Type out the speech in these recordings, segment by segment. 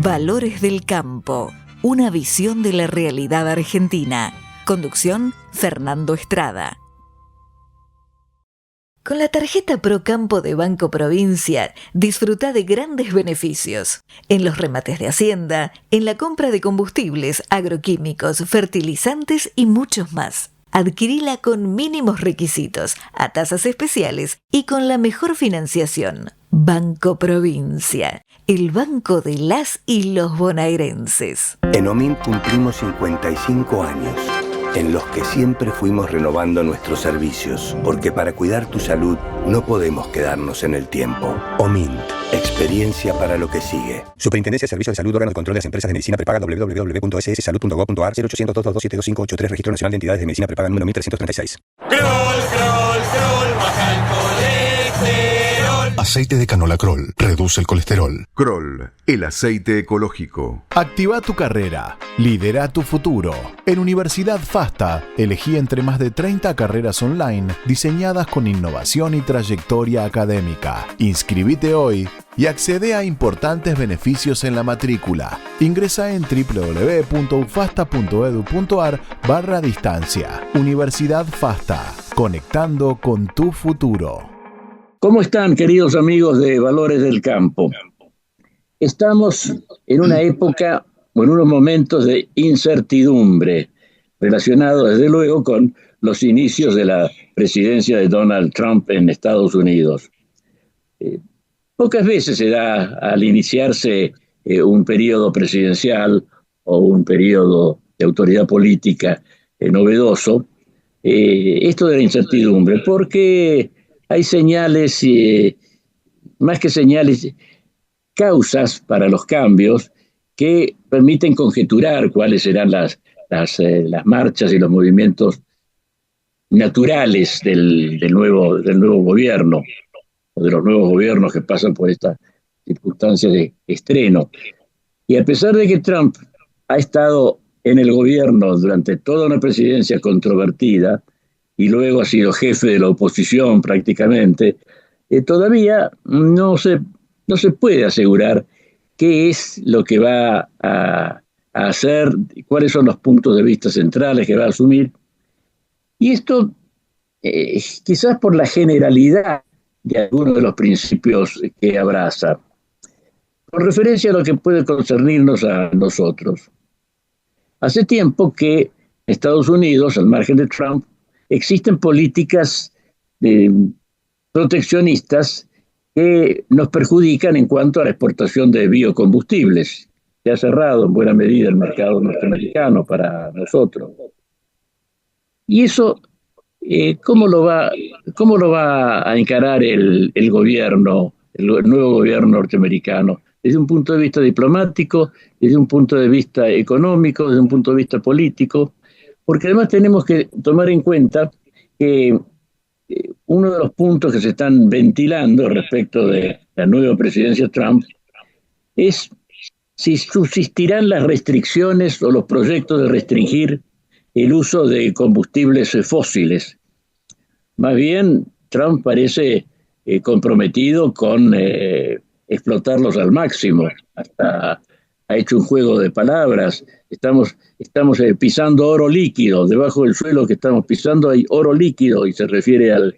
Valores del Campo, una visión de la realidad argentina. Conducción, Fernando Estrada. Con la tarjeta Procampo de Banco Provincia, disfruta de grandes beneficios. En los remates de Hacienda, en la compra de combustibles, agroquímicos, fertilizantes y muchos más. Adquirila con mínimos requisitos, a tasas especiales y con la mejor financiación. Banco Provincia, el banco de las y los bonaerenses. En OMINT cumplimos 55 años, en los que siempre fuimos renovando nuestros servicios, porque para cuidar tu salud no podemos quedarnos en el tiempo. OMINT, experiencia para lo que sigue. Superintendencia de Servicios de Salud, órgano de control de las empresas de medicina prepaga, www.sssalud.gov.ar, 0800 222 Registro Nacional de Entidades de Medicina Prepaga número 1336. Baja el colesterol. Aceite de canola Kroll reduce el colesterol. Kroll, el aceite ecológico. Activa tu carrera. Lidera tu futuro. En Universidad FASTA, elegí entre más de 30 carreras online diseñadas con innovación y trayectoria académica. Inscribite hoy y accede a importantes beneficios en la matrícula. Ingresa en www.ufasta.edu.ar/distancia. Universidad FASTA, conectando con tu futuro. ¿Cómo están, queridos amigos de Valores del Campo? Estamos en una época o en unos momentos de incertidumbre relacionado desde luego con los inicios de la presidencia de Donald Trump en Estados Unidos. Pocas veces se da al iniciarse un periodo presidencial o un periodo de autoridad política novedoso esto de la incertidumbre, porque hay señales, más que señales, causas para los cambios que permiten conjeturar cuáles serán las marchas y los movimientos naturales del nuevo gobierno, o de los nuevos gobiernos que pasan por esta circunstancia de estreno. Y a pesar de que Trump ha estado en el gobierno durante toda una presidencia controvertida, y luego ha sido jefe de la oposición prácticamente, todavía no se puede asegurar qué es lo que va a hacer, cuáles son los puntos de vista centrales que va a asumir. Y esto, quizás por la generalidad de algunos de los principios que abraza. Con referencia a lo que puede concernirnos a nosotros. Hace tiempo que en Estados Unidos, al margen de Trump, existen políticas proteccionistas que nos perjudican en cuanto a la exportación de biocombustibles. Se ha cerrado en buena medida el mercado norteamericano para nosotros. Y eso, ¿cómo lo va a encarar el gobierno, el nuevo gobierno norteamericano? Desde un punto de vista diplomático, desde un punto de vista económico, desde un punto de vista político. Porque además tenemos que tomar en cuenta que uno de los puntos que se están ventilando respecto de la nueva presidencia Trump es si subsistirán las restricciones o los proyectos de restringir el uso de combustibles fósiles. Más bien, Trump parece comprometido con explotarlos al máximo. Hasta ha hecho un juego de palabras. Estamos pisando oro líquido. Debajo del suelo que estamos pisando hay oro líquido y se refiere al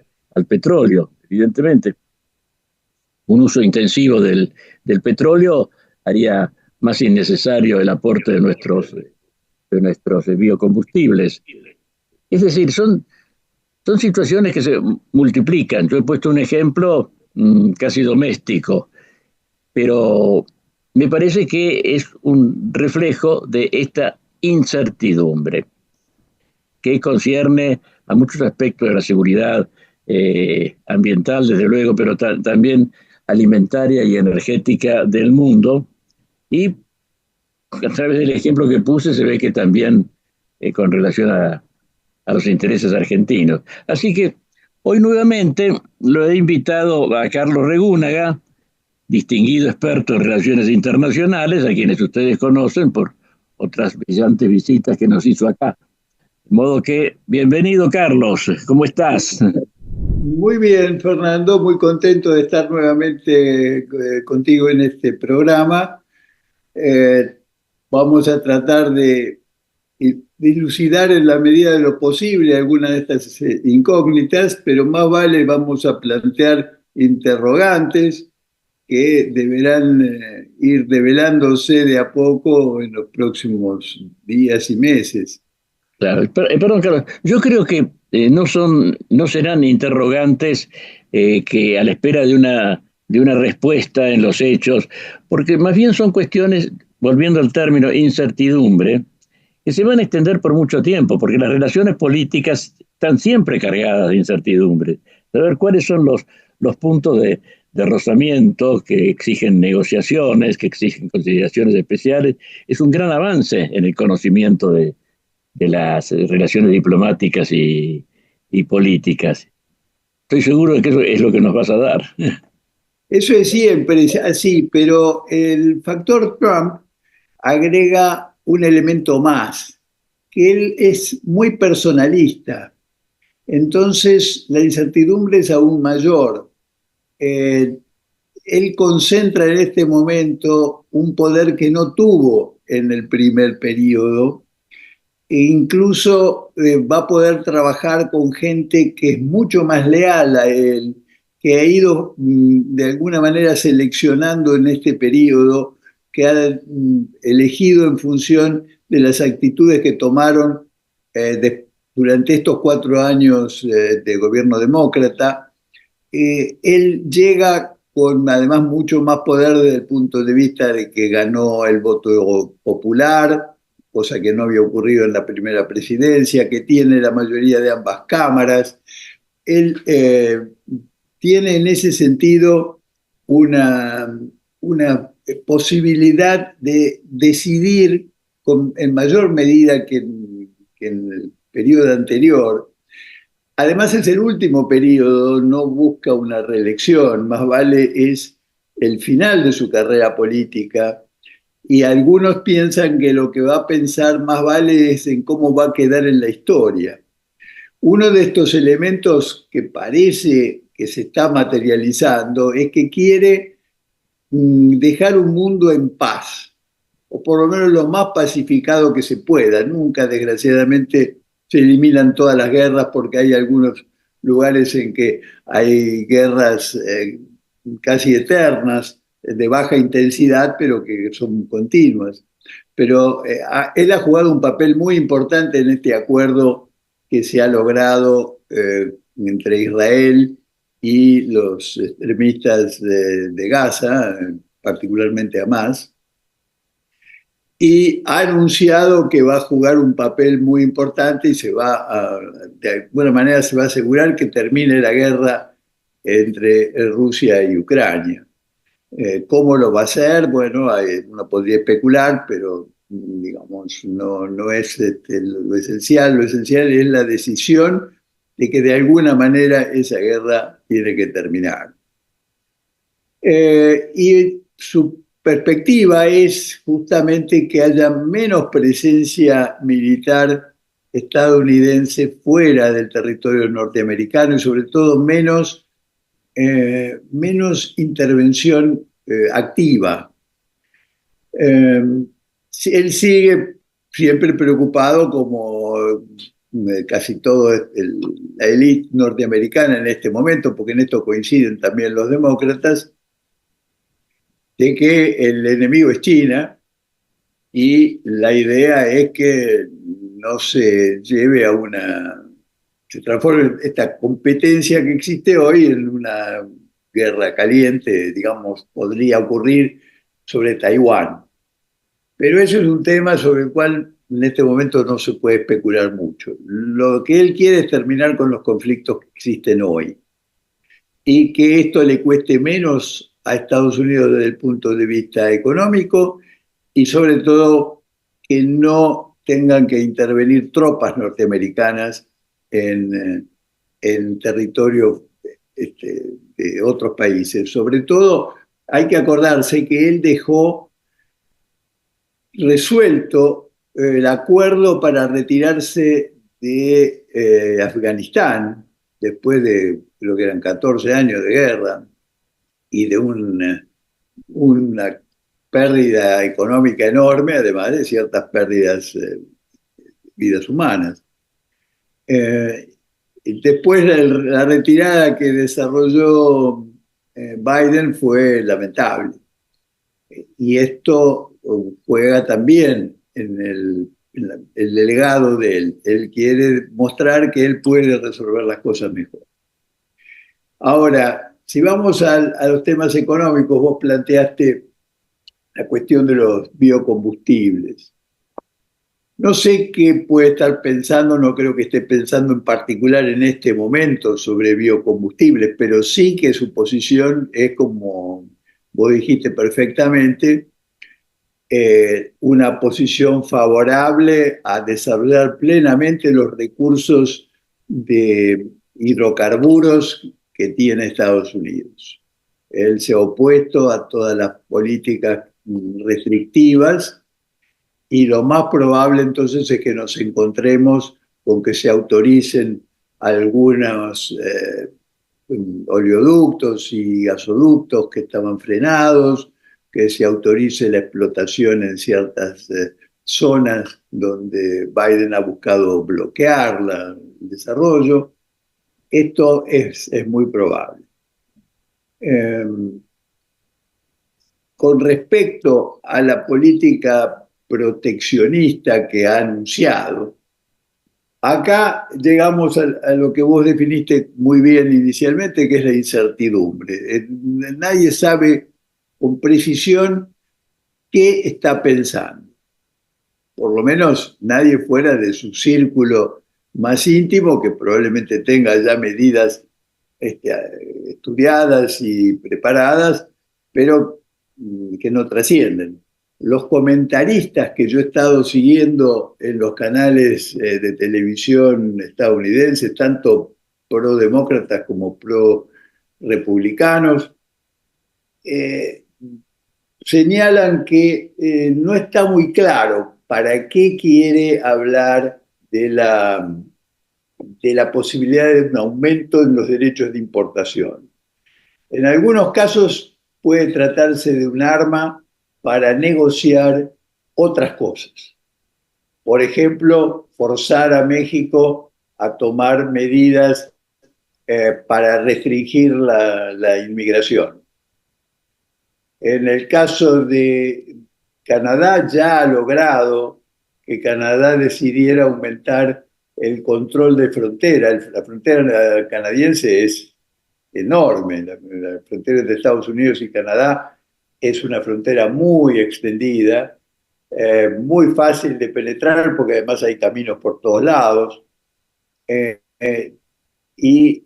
petróleo, evidentemente. Un uso intensivo del petróleo haría más innecesario el aporte de nuestros biocombustibles. Es decir, son situaciones que se multiplican. Yo he puesto un ejemplo casi doméstico, pero me parece que es un reflejo de esta incertidumbre que concierne a muchos aspectos de la seguridad ambiental, desde luego, pero también alimentaria y energética del mundo. Y a través del ejemplo que puse se ve que también con relación a los intereses argentinos. Así que hoy nuevamente lo he invitado a Carlos Regúnaga, distinguido experto en relaciones internacionales, a quienes ustedes conocen por otras brillantes visitas que nos hizo acá. De modo que, bienvenido, Carlos, ¿cómo estás? Muy bien, Fernando, muy contento de estar nuevamente contigo en este programa. Vamos a tratar de dilucidar en la medida de lo posible algunas de estas incógnitas, pero más vale vamos a plantear interrogantes que deberán ir develándose de a poco en los próximos días y meses. Claro, perdón, Carlos, yo creo que no serán interrogantes que a la espera de una respuesta en los hechos, porque más bien son cuestiones, volviendo al término incertidumbre, que se van a extender por mucho tiempo, porque las relaciones políticas están siempre cargadas de incertidumbre. Saber cuáles son los puntos de rozamiento que exigen negociaciones, que exigen consideraciones especiales, es un gran avance en el conocimiento de las relaciones diplomáticas y políticas. Estoy seguro de que eso es lo que nos vas a dar. Eso es siempre así, pero el factor Trump agrega un elemento más, que él es muy personalista. Entonces la incertidumbre es aún mayor. Él concentra en este momento un poder que no tuvo en el primer periodo e incluso va a poder trabajar con gente que es mucho más leal a él, que ha ido de alguna manera seleccionando en este periodo, que ha elegido en función de las actitudes que tomaron durante estos 4 años de gobierno demócrata. Él llega con además mucho más poder desde el punto de vista de que ganó el voto popular, cosa que no había ocurrido en la primera presidencia, que tiene la mayoría de ambas cámaras. Él tiene en ese sentido una posibilidad de decidir en mayor medida que en el periodo anterior. Además es el último periodo, no busca una reelección, más vale es el final de su carrera política, y algunos piensan que lo que va a pensar más vale es en cómo va a quedar en la historia. Uno de estos elementos que parece que se está materializando es que quiere dejar un mundo en paz, o por lo menos lo más pacificado que se pueda. Nunca, desgraciadamente, se eliminan todas las guerras porque hay algunos lugares en que hay guerras casi eternas, de baja intensidad, pero que son continuas. Pero él ha jugado un papel muy importante en este acuerdo que se ha logrado entre Israel y los extremistas de Gaza, particularmente Hamas, y ha anunciado que va a jugar un papel muy importante y de alguna manera se va a asegurar que termine la guerra entre Rusia y Ucrania. ¿Cómo lo va a hacer? Bueno, uno podría especular, pero digamos, no es lo esencial. Lo esencial es la decisión de que de alguna manera esa guerra tiene que terminar. Y su perspectiva es justamente que haya menos presencia militar estadounidense fuera del territorio norteamericano y sobre todo menos intervención activa. Él sigue siempre preocupado, como casi toda la élite norteamericana en este momento, porque en esto coinciden también los demócratas, de que el enemigo es China y la idea es que no se lleve se transforme esta competencia que existe hoy en una guerra caliente, digamos, podría ocurrir sobre Taiwán. Pero eso es un tema sobre el cual en este momento no se puede especular mucho. Lo que él quiere es terminar con los conflictos que existen hoy y que esto le cueste menos a Estados Unidos desde el punto de vista económico y sobre todo que no tengan que intervenir tropas norteamericanas en territorio de otros países. Sobre todo hay que acordarse que él dejó resuelto el acuerdo para retirarse de Afganistán después de, creo que eran 14 años de guerra y de una pérdida económica enorme, además de ciertas pérdidas vidas humanas. Después la retirada que desarrolló Biden fue lamentable. Y esto juega también en el legado de él. Él quiere mostrar que él puede resolver las cosas mejor. Ahora, si vamos a los temas económicos, vos planteaste la cuestión de los biocombustibles. No sé qué puede estar pensando, no creo que esté pensando en particular en este momento sobre biocombustibles, pero sí que su posición es, como vos dijiste perfectamente, una posición favorable a desarrollar plenamente los recursos de hidrocarburos que tiene Estados Unidos. Él se ha opuesto a todas las políticas restrictivas y lo más probable entonces es que nos encontremos con que se autoricen algunos oleoductos y gasoductos que estaban frenados, que se autorice la explotación en ciertas zonas donde Biden ha buscado bloquear el desarrollo. Esto es muy probable. Con respecto a la política proteccionista que ha anunciado, acá llegamos a lo que vos definiste muy bien inicialmente, que es la incertidumbre. Nadie sabe con precisión qué está pensando. Por lo menos nadie fuera de su círculo más íntimo, que probablemente tenga ya medidas estudiadas y preparadas, pero que no trascienden. Los comentaristas que yo he estado siguiendo en los canales de televisión estadounidenses, tanto pro-demócratas como pro-republicanos, señalan que no está muy claro para qué quiere hablar de la posibilidad de un aumento en los derechos de importación. En algunos casos puede tratarse de un arma para negociar otras cosas. Por ejemplo, forzar a México a tomar medidas para restringir la inmigración. En el caso de Canadá, ya ha logrado que Canadá decidiera aumentar el control de frontera. La frontera canadiense es enorme. La frontera de Estados Unidos y Canadá es una frontera muy extendida, muy fácil de penetrar porque además hay caminos por todos lados. Y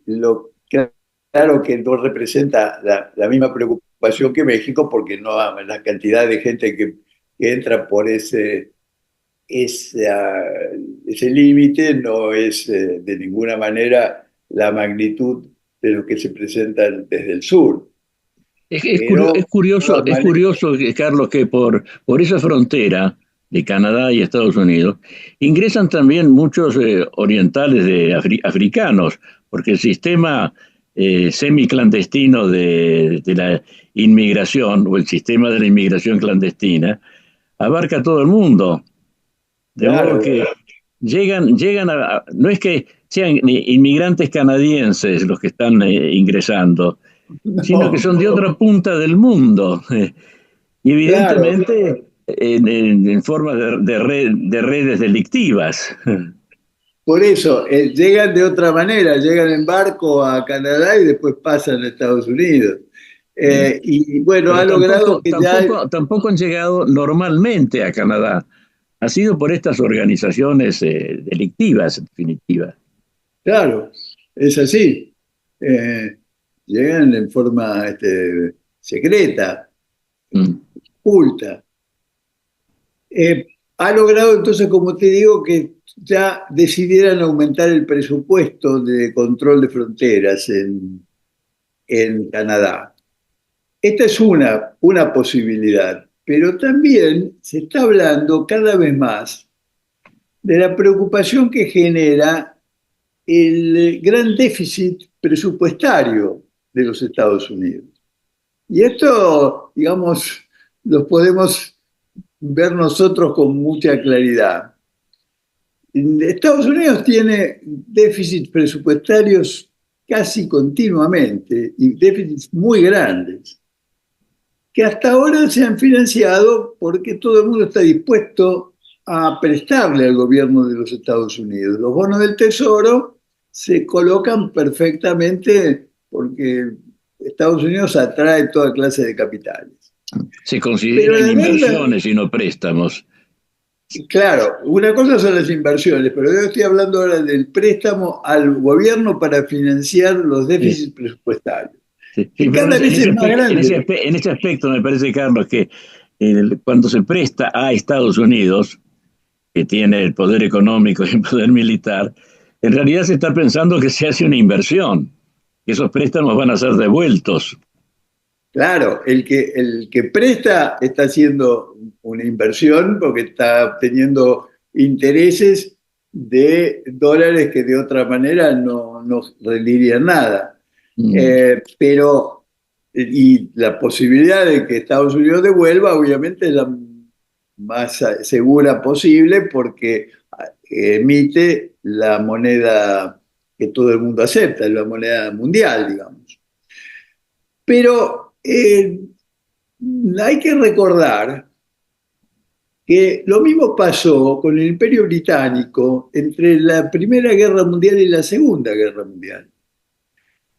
claro que no representa la misma preocupación que México, porque no la cantidad de gente que entra por ese límite no es de ninguna manera la magnitud de lo que se presenta desde el sur. Es curioso, Carlos, que por esa frontera de Canadá y Estados Unidos ingresan también muchos orientales africanos, porque el sistema semiclandestino de la inmigración, o el sistema de la inmigración clandestina, abarca a todo el mundo. De modo que llegan a... No es que sean inmigrantes canadienses los que están ingresando, sino que son de otra punta del mundo. Y evidentemente en forma de redes delictivas. Por eso, llegan de otra manera, llegan en barco a Canadá y después pasan a Estados Unidos. Y bueno, ha logrado que tampoco han llegado normalmente a Canadá. Ha sido por estas organizaciones delictivas, en definitiva. Claro, es así. Llegan en forma secreta, oculta. Ha logrado entonces, como te digo, que ya decidieran aumentar el presupuesto de control de fronteras en Canadá. Esta es una posibilidad, pero también se está hablando cada vez más de la preocupación que genera el gran déficit presupuestario de los Estados Unidos. Y esto, digamos, los podemos ver nosotros con mucha claridad. Estados Unidos tiene déficits presupuestarios casi continuamente y déficits muy grandes, que hasta ahora se han financiado porque todo el mundo está dispuesto a prestarle al gobierno de los Estados Unidos. Los bonos del Tesoro se colocan perfectamente porque Estados Unidos atrae toda clase de capitales. Se consideran inversiones y no préstamos. Claro, una cosa son las inversiones, pero yo estoy hablando ahora del préstamo al gobierno para financiar los déficits presupuestarios. Sí, cada vez es más grande. En ese aspecto me parece, Carlos, que cuando se presta a Estados Unidos, que tiene el poder económico y el poder militar, en realidad se está pensando que se hace una inversión, que esos préstamos van a ser devueltos. Claro, el que presta está haciendo una inversión porque está obteniendo intereses de dólares que de otra manera no rendirían nada. Pero, y la posibilidad de que Estados Unidos devuelva, obviamente, es la más segura posible porque emite la moneda que todo el mundo acepta, la moneda mundial, digamos. Pero hay que recordar que lo mismo pasó con el Imperio Británico entre la Primera Guerra Mundial y la Segunda Guerra Mundial.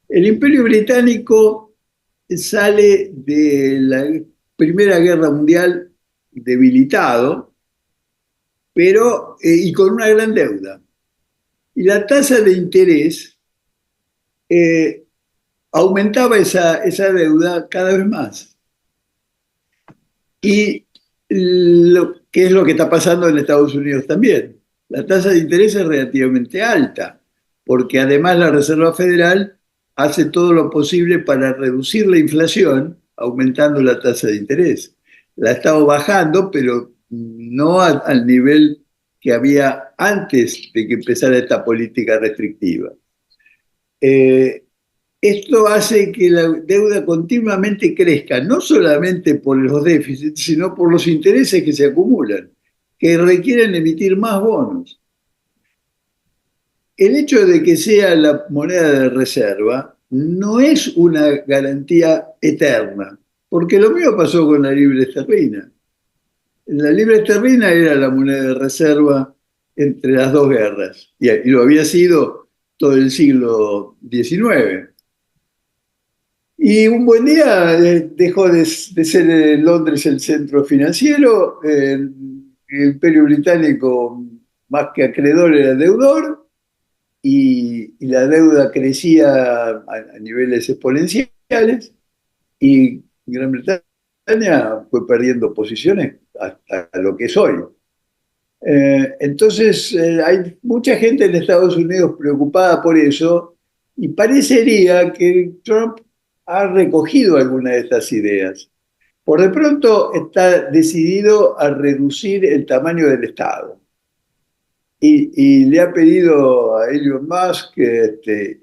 El Imperio Británico sale de la Primera Guerra Mundial debilitado, pero y con una gran deuda. Y la tasa de interés aumentaba esa deuda cada vez más. Y ¿qué es lo que está pasando en Estados Unidos también? La tasa de interés es relativamente alta, porque además la Reserva Federal hace todo lo posible para reducir la inflación, aumentando la tasa de interés. La ha estado bajando, pero no al nivel que había antes de que empezara esta política restrictiva. Esto hace que la deuda continuamente crezca, no solamente por los déficits, sino por los intereses que se acumulan, que requieren emitir más bonos. El hecho de que sea la moneda de reserva no es una garantía eterna, porque lo mismo pasó con la libra esterlina. La libra esterlina era la moneda de reserva entre las dos guerras, y lo había sido todo el siglo XIX. Y un buen día dejó de ser Londres el centro financiero, el Imperio Británico más que acreedor era deudor, y la deuda crecía a niveles exponenciales, y Gran Bretaña fue perdiendo posiciones hasta lo que es hoy. Entonces hay mucha gente en Estados Unidos preocupada por eso, y parecería que Trump ha recogido alguna de estas ideas. Por de pronto está decidido a reducir el tamaño del Estado. Y le ha pedido a Elon Musk que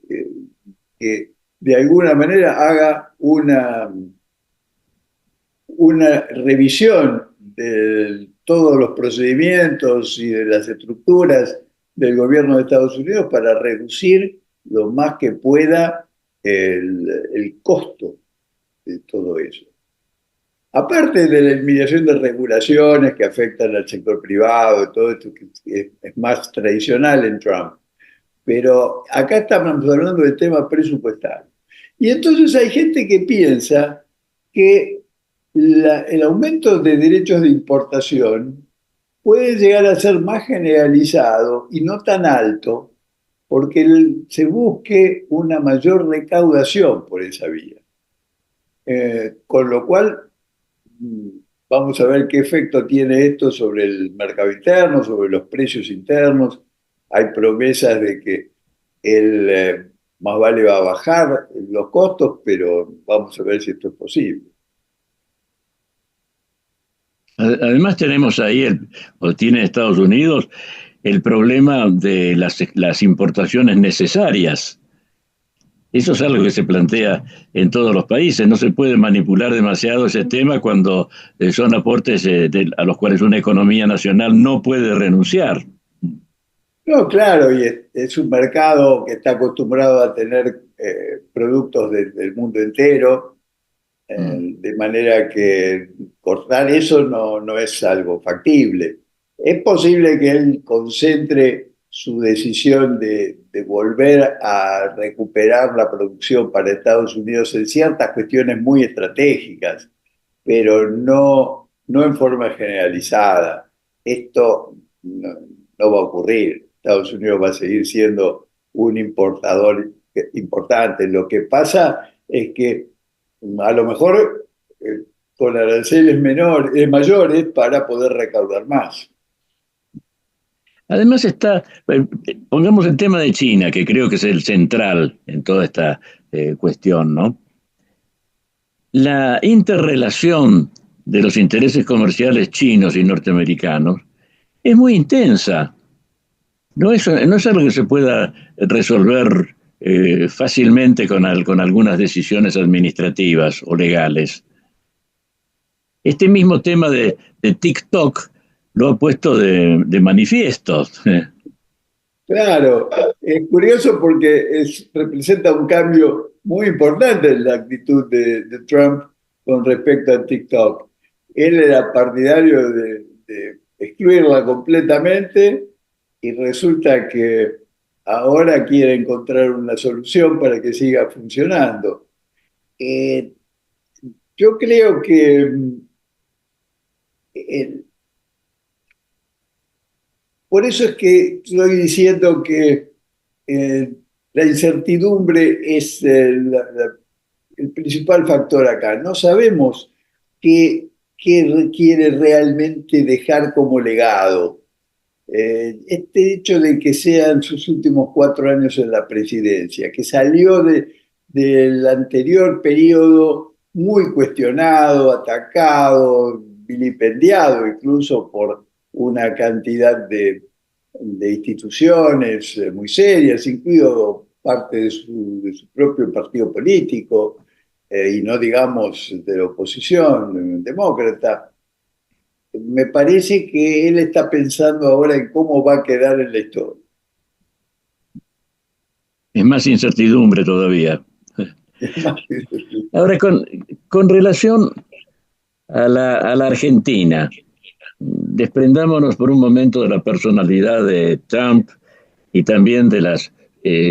de alguna manera haga una revisión de todos los procedimientos y de las estructuras del gobierno de Estados Unidos para reducir lo más que pueda el costo de todo eso. Aparte de la eliminación de regulaciones que afectan al sector privado, todo esto que es más tradicional en Trump, pero acá estamos hablando del tema presupuestario. Y entonces hay gente que piensa que el aumento de derechos de importación puede llegar a ser más generalizado y no tan alto, porque se busque una mayor recaudación por esa vía. Con lo cual, vamos a ver qué efecto tiene esto sobre el mercado interno, sobre los precios internos. Hay promesas de que más vale va a bajar los costos, pero vamos a ver si esto es posible. Además tenemos ahí, o tiene Estados Unidos, el problema de las importaciones necesarias. Eso es algo que se plantea en todos los países. No se puede manipular demasiado ese tema cuando son aportes a los cuales una economía nacional no puede renunciar. No, claro, y es un mercado que está acostumbrado a tener productos del mundo entero, de manera que cortar eso no es algo factible. Es posible que él concentre su decisión de volver a recuperar la producción para Estados Unidos en ciertas cuestiones muy estratégicas, pero no en forma generalizada. Esto no va a ocurrir. Estados Unidos va a seguir siendo un importador importante. Lo que pasa es que a lo mejor con aranceles mayores para poder recaudar más. Además pongamos el tema de China, que creo que es el central en toda esta cuestión, ¿no? La interrelación de los intereses comerciales chinos y norteamericanos es muy intensa. No es algo que se pueda resolver fácilmente con algunas decisiones administrativas o legales. Este mismo tema de TikTok lo ha puesto de manifiesto. Claro, es curioso porque representa un cambio muy importante en la actitud de Trump con respecto a TikTok. Él era partidario de excluirla completamente y resulta que ahora quiere encontrar una solución para que siga funcionando. Yo creo que por eso es que estoy diciendo que la incertidumbre es el principal factor acá. No sabemos qué quiere realmente dejar como legado. Este hecho de que sean sus últimos 4 años en la presidencia, que salió del anterior periodo muy cuestionado, atacado, vilipendiado incluso por una cantidad de instituciones muy serias, incluido parte de su propio partido político, y no digamos de la oposición demócrata. Me parece que él está pensando ahora en cómo va a quedar en la historia. Es más incertidumbre todavía. Ahora, con relación a la Argentina, desprendámonos por un momento de la personalidad de Trump y también de las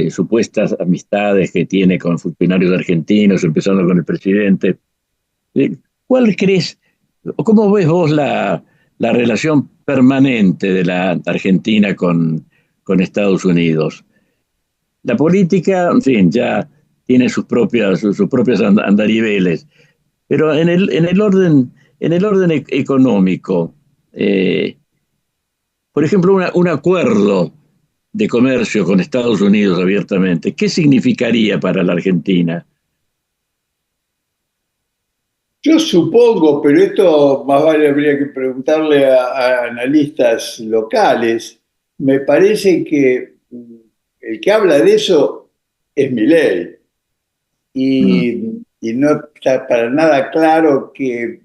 supuestas amistades que tiene con funcionarios argentinos, empezando con el presidente. ¿Cuál crees, o cómo ves vos la relación permanente de la Argentina con Estados Unidos? La política, en fin, ya tiene sus propias andariveles, pero en el orden económico, por ejemplo, un acuerdo de comercio con Estados Unidos abiertamente, ¿qué significaría para la Argentina? Yo supongo, pero esto más vale habría que preguntarle a analistas locales. Me parece que el que habla de eso es Milei. Y no está para nada claro que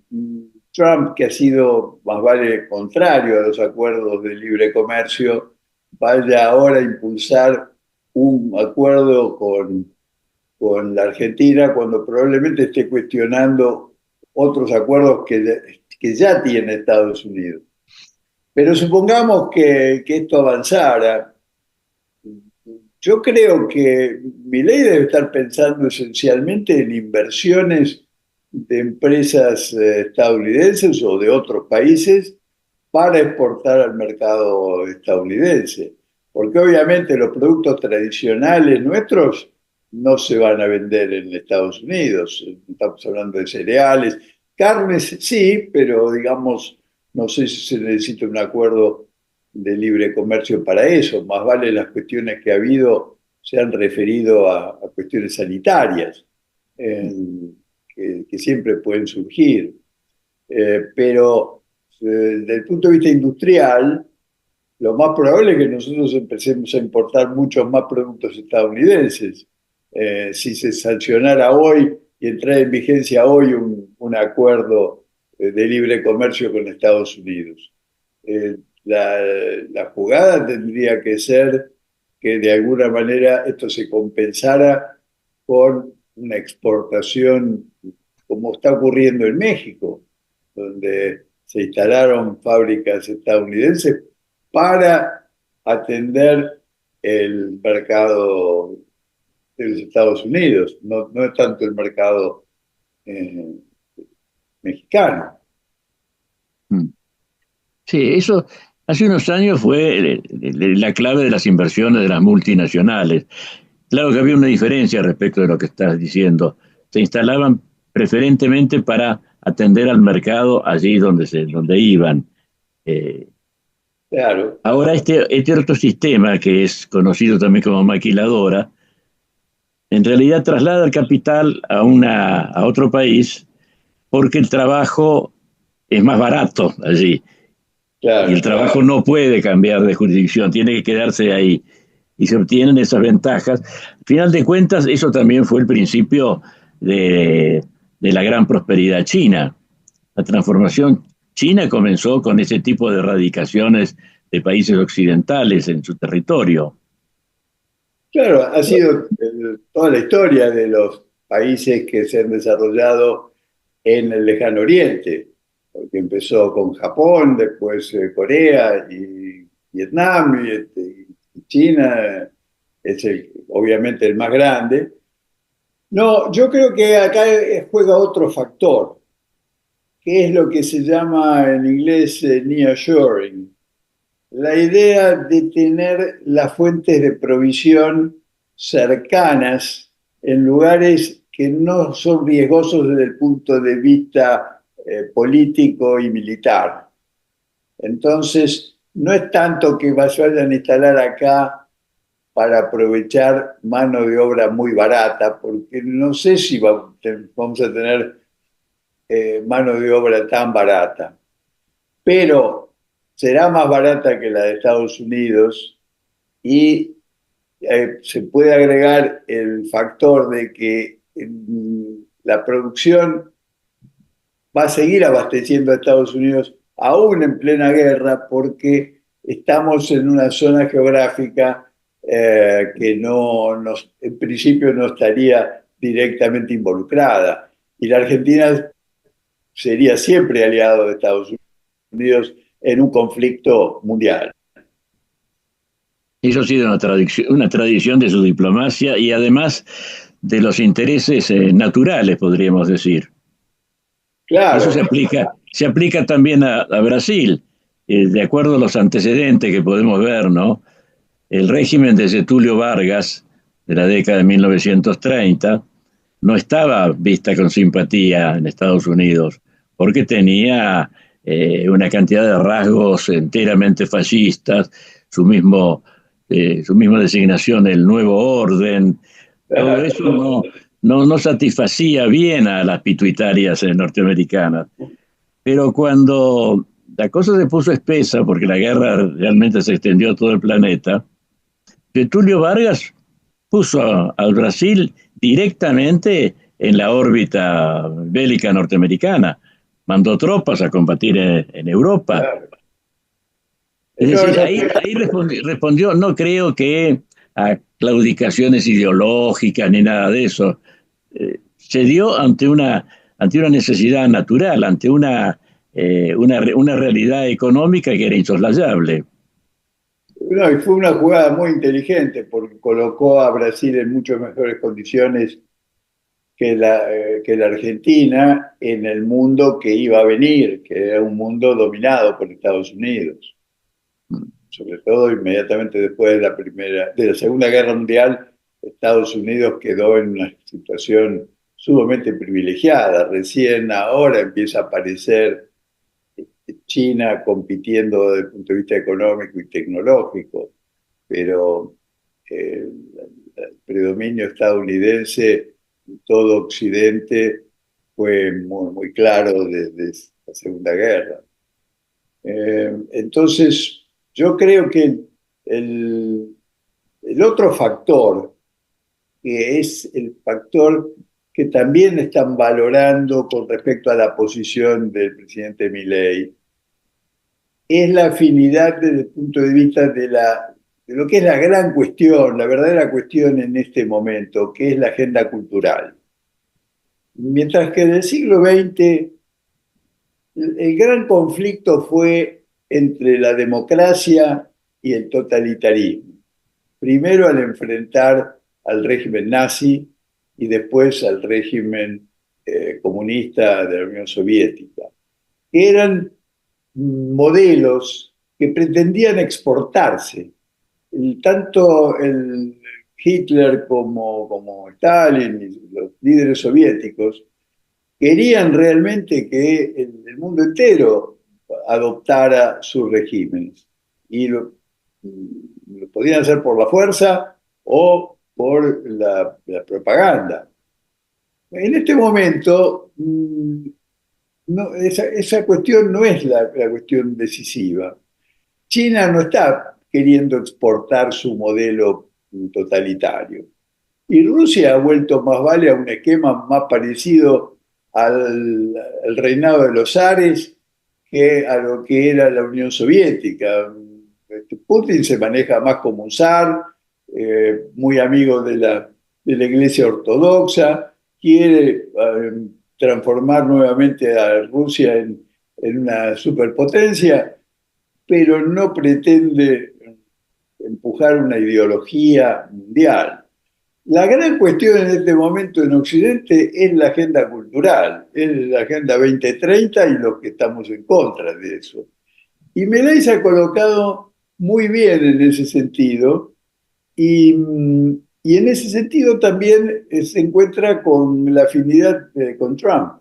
Trump, que ha sido más vale contrario a los acuerdos de libre comercio, vaya ahora a impulsar un acuerdo con la Argentina cuando probablemente esté cuestionando otros acuerdos que ya tiene Estados Unidos. Pero supongamos que esto avanzara. Yo creo que Milei debe estar pensando esencialmente en inversiones de empresas estadounidenses o de otros países para exportar al mercado estadounidense. Porque obviamente los productos tradicionales nuestros no se van a vender en Estados Unidos. Estamos hablando de cereales, carnes sí, pero digamos, no sé si se necesita un acuerdo de libre comercio para eso. Más vale las cuestiones que ha habido se han referido a cuestiones sanitarias que siempre pueden surgir. Pero desde el punto de vista industrial, lo más probable es que nosotros empecemos a importar muchos más productos estadounidenses si se sancionara hoy y entrara en vigencia hoy un acuerdo de libre comercio con Estados Unidos. La, la jugada tendría que ser que de alguna manera esto se compensara con una exportación, como está ocurriendo en México, donde se instalaron fábricas estadounidenses para atender el mercado de los Estados Unidos, no es tanto el mercado eh, mexicano. Sí, eso hace unos años fue la clave de las inversiones de las multinacionales. Claro que había una diferencia respecto de lo que estás diciendo. Se instalaban preferentemente para atender al mercado allí donde iban. Eh, Claro, Ahora este otro sistema, que es conocido también como maquiladora, en realidad traslada el capital a otro país porque el trabajo es más barato allí. Y el claro. trabajo no puede cambiar de jurisdicción, tiene que quedarse ahí. Y se obtienen esas ventajas. Al final de cuentas, eso también fue el principio de la gran prosperidad china. La transformación china comenzó con ese tipo de erradicaciones de países occidentales en su territorio. Claro, ha sido toda la historia de los países que se han desarrollado en el lejano oriente, porque empezó con Japón, después Corea y Vietnam y China es obviamente el más grande. No, yo creo que acá juega otro factor, que es lo que se llama en inglés nearshoring, la idea de tener las fuentes de provisión cercanas en lugares que no son riesgosos desde el punto de vista político y militar. Entonces, no es tanto que vayan a instalar acá para aprovechar mano de obra muy barata, porque no sé si vamos a tener mano de obra tan barata, pero será más barata que la de Estados Unidos y se puede agregar el factor de que la producción va a seguir abasteciendo a Estados Unidos aún en plena guerra porque estamos en una zona geográfica que en principio no estaría directamente involucrada. Y la Argentina sería siempre aliado de Estados Unidos en un conflicto mundial. Eso ha sido una tradición de su diplomacia y además de los intereses naturales, podríamos decir. Eso Claro, se aplica también a Brasil, de acuerdo a los antecedentes que podemos ver, ¿no? El régimen de Getúlio Vargas, de la década de 1930, no estaba vista con simpatía en Estados Unidos, porque tenía una cantidad de rasgos enteramente fascistas, su misma designación, el nuevo orden, todo eso no satisfacía bien a las pituitarias norteamericanas. Pero cuando la cosa se puso espesa, porque la guerra realmente se extendió a todo el planeta, Getúlio Vargas puso al Brasil directamente en la órbita bélica norteamericana, mandó tropas a combatir en Europa. claro. Es decir, ahí respondió, no creo que a claudicaciones ideológicas ni nada de eso. Se dio ante una necesidad natural, ante una realidad económica que era insoslayable. No, y fue una jugada muy inteligente porque colocó a Brasil en mucho mejores condiciones que la Argentina en el mundo que iba a venir, que era un mundo dominado por Estados Unidos. Sobre todo inmediatamente después de la Segunda Guerra Mundial, Estados Unidos quedó en una situación sumamente privilegiada. Recién ahora empieza a aparecer China compitiendo desde el punto de vista económico y tecnológico, pero el predominio estadounidense en todo Occidente fue muy claro desde la Segunda Guerra. Entonces, yo creo que el otro factor que es el factor que también están valorando con respecto a la posición del presidente Milei, es la afinidad desde el punto de vista de lo que es la gran cuestión, la verdadera cuestión en este momento, que es la agenda cultural. Mientras que en el siglo XX el gran conflicto fue entre la democracia y el totalitarismo. Primero al enfrentar al régimen nazi y después al régimen comunista de la Unión Soviética. Eran modelos que pretendían exportarse. Tanto el Hitler como Stalin y los líderes soviéticos querían realmente que el mundo entero adoptara sus regímenes. Y lo podían hacer por la fuerza o por la propaganda. En este momento, esa cuestión no es la cuestión decisiva. China no está queriendo exportar su modelo totalitario. Y Rusia ha vuelto más vale a un esquema más parecido al reinado de los zares que a lo que era la Unión Soviética. Putin se maneja más como un zar, muy amigo de la Iglesia Ortodoxa, quiere transformar nuevamente a Rusia en una superpotencia, pero no pretende empujar una ideología mundial. La gran cuestión en este momento en Occidente es la agenda cultural, es la Agenda 2030 y los que estamos en contra de eso. Y Milei se ha colocado muy bien en ese sentido, y en ese sentido también se encuentra con la afinidad con Trump.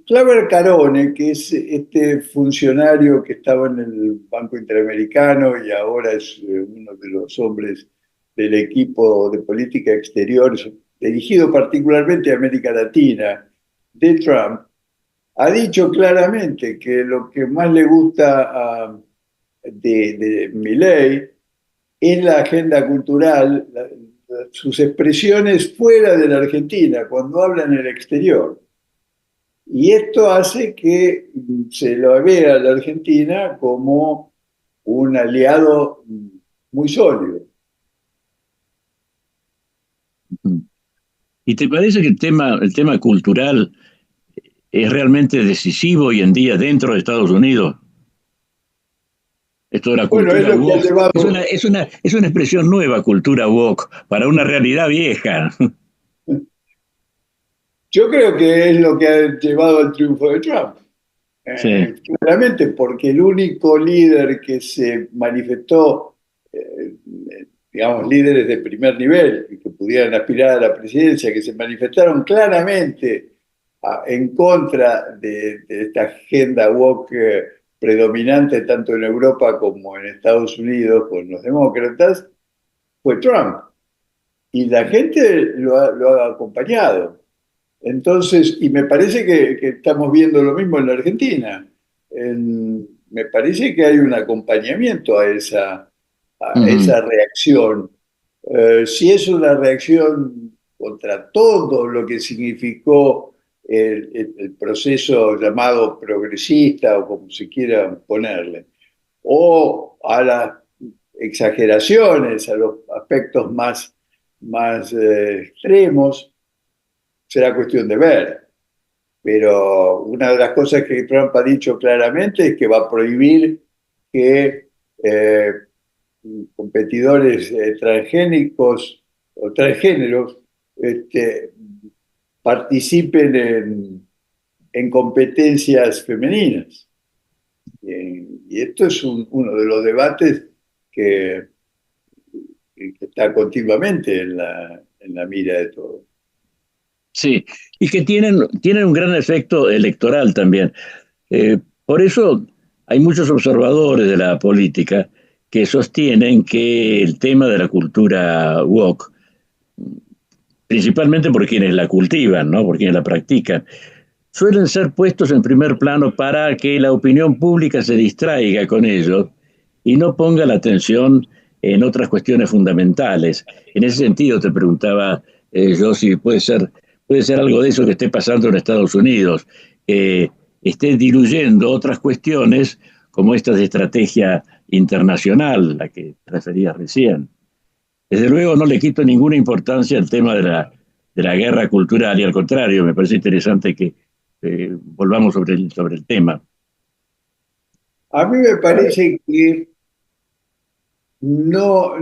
Claver Carone, que es este funcionario que estaba en el Banco Interamericano y ahora es uno de los hombres del equipo de política exterior, dirigido particularmente a América Latina, de Trump, ha dicho claramente que lo que más le gusta de Milei es la agenda cultural, sus expresiones fuera de la Argentina, cuando habla en el exterior. Y esto hace que se lo vea a la Argentina como un aliado muy sólido. ¿Y te parece que el tema cultural es realmente decisivo hoy en día dentro de Estados Unidos? Esto de la cultura woke es una expresión nueva, cultura woke, para una realidad vieja. Yo creo que es lo que ha llevado al triunfo de Trump. Sí. Claramente, porque el único líder que se manifestó, digamos, líderes de primer nivel, que pudieran aspirar a la presidencia, que se manifestaron claramente en contra de esta agenda woke predominante tanto en Europa como en Estados Unidos con los demócratas, fue Trump. Y la gente lo ha acompañado. Entonces, y me parece que estamos viendo lo mismo en la Argentina. Me parece que hay un acompañamiento a esa reacción. Si es una reacción contra todo lo que significó el proceso llamado progresista, o como se quiera ponerle, o a las exageraciones, a los aspectos más extremos, será cuestión de ver. Pero una de las cosas que Trump ha dicho claramente es que va a prohibir que competidores transgénicos o transgéneros participen en competencias femeninas. Y esto es uno de los debates que está continuamente en la mira de todos. Sí, y que tienen un gran efecto electoral también. Por eso hay muchos observadores de la política que sostienen que el tema de la cultura woke, principalmente por quienes la cultivan, ¿no?, por quienes la practican, suelen ser puestos en primer plano para que la opinión pública se distraiga con ello y no ponga la atención en otras cuestiones fundamentales. En ese sentido te preguntaba yo si puede ser algo de eso que esté pasando en Estados Unidos, esté diluyendo otras cuestiones como esta de estrategia internacional, la que referías recién. Desde luego no le quito ninguna importancia al tema de la guerra cultural, y al contrario, me parece interesante que volvamos sobre el tema. A mí me parece que no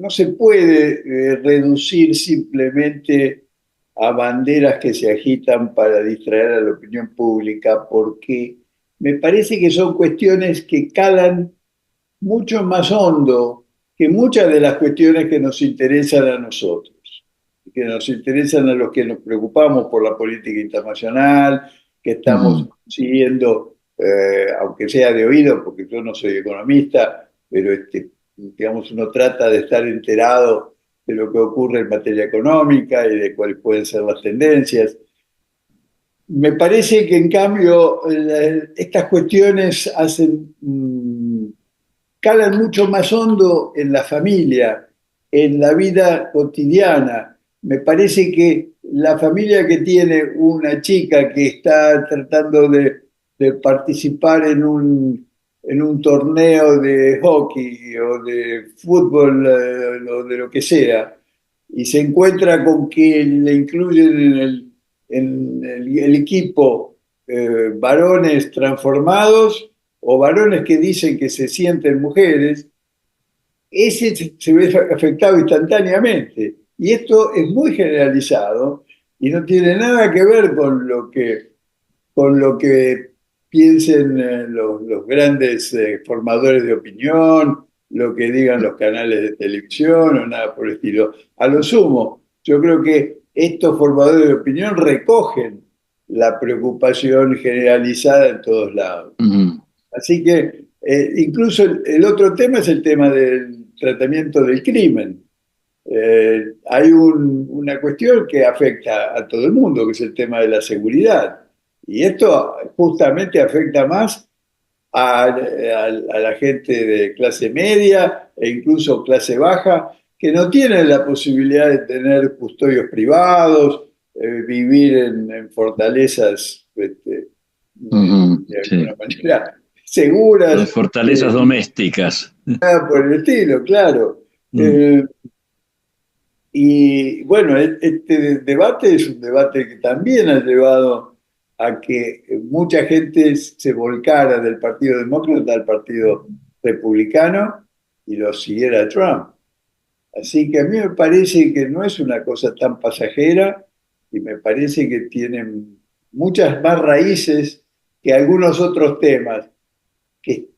se puede reducir simplemente a banderas que se agitan para distraer a la opinión pública, porque me parece que son cuestiones que calan mucho más hondo que muchas de las cuestiones que nos interesan a nosotros, que nos interesan a los que nos preocupamos por la política internacional, que estamos siguiendo, aunque sea de oído, porque yo no soy economista, pero digamos, uno trata de estar enterado de lo que ocurre en materia económica y de cuáles pueden ser las tendencias. Me parece que en cambio estas cuestiones calan mucho más hondo en la familia, en la vida cotidiana. Me parece que la familia que tiene una chica que está tratando de participar en un torneo de hockey o de fútbol o de lo que sea, y se encuentra con que le incluyen en el equipo varones transformados o varones que dicen que se sienten mujeres, ese se ve afectado instantáneamente. Y esto es muy generalizado y no tiene nada que ver con lo que piensen los grandes formadores de opinión, lo que digan los canales de televisión o nada por el estilo. A lo sumo, yo creo que estos formadores de opinión recogen la preocupación generalizada en todos lados. Así que incluso el otro tema es el tema del tratamiento del crimen. Hay una cuestión que afecta a todo el mundo, que es el tema de la seguridad. Y esto justamente afecta más a la gente de clase media e incluso clase baja, que no tienen la posibilidad de tener custodios privados, vivir en fortalezas de alguna manera seguras. Las fortalezas domésticas. Por el estilo, claro. Y bueno, este debate es un debate que también ha llevado a que mucha gente se volcara del Partido Demócrata al Partido Republicano y lo siguiera a Trump. Así que a mí me parece que no es una cosa tan pasajera y me parece que tienen muchas más raíces que algunos otros temas, que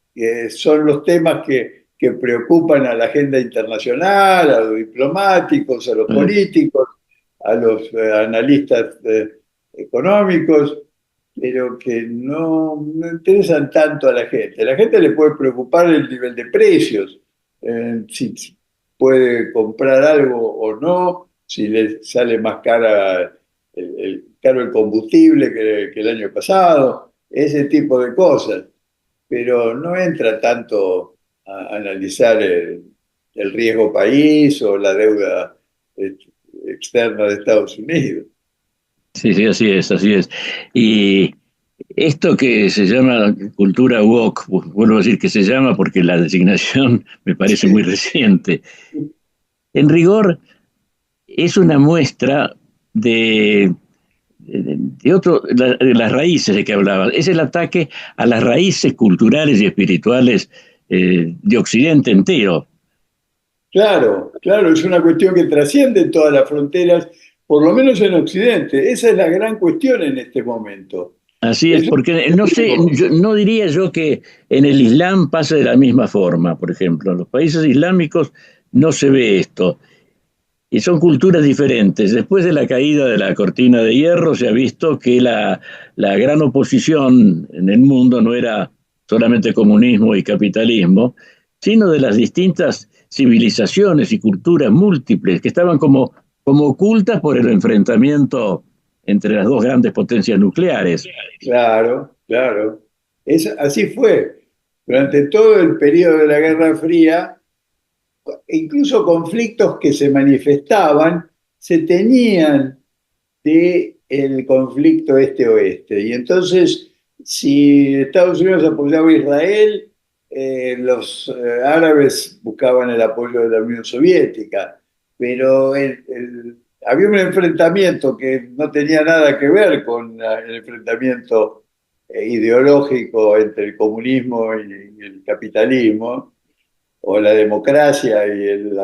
son los temas que preocupan a la agenda internacional, a los diplomáticos, a los políticos, a los analistas económicos, pero que no interesan tanto a la gente. A la gente le puede preocupar el nivel de precios, si puede comprar algo o no, si le sale más caro el combustible que el año pasado, ese tipo de cosas. Pero no entra tanto a analizar el riesgo país o la deuda externa de Estados Unidos. Sí, así es. Y esto que se llama cultura woke, vuelvo a decir que se llama porque la designación me parece muy reciente. En rigor, es una muestra de las raíces de que hablaba. Es el ataque a las raíces culturales y espirituales de Occidente entero. Claro, es una cuestión que trasciende todas las fronteras, por lo menos en Occidente. Esa es la gran cuestión en este momento. Así es, porque no diría yo que en el Islam pase de la misma forma, por ejemplo. En los países islámicos no se ve esto. Y son culturas diferentes. Después de la caída de la cortina de hierro se ha visto que la gran oposición en el mundo no era solamente comunismo y capitalismo, sino de las distintas civilizaciones y culturas múltiples que estaban como ocultas por el enfrentamiento entre las dos grandes potencias nucleares. Claro. Así fue. durante todo el periodo de la Guerra Fría, incluso conflictos que se manifestaban, se tenían de el conflicto este-oeste. Y entonces, si Estados Unidos apoyaba a Israel, los árabes buscaban el apoyo de la Unión Soviética, pero había un enfrentamiento que no tenía nada que ver con el enfrentamiento ideológico entre el comunismo y el capitalismo, o la democracia y el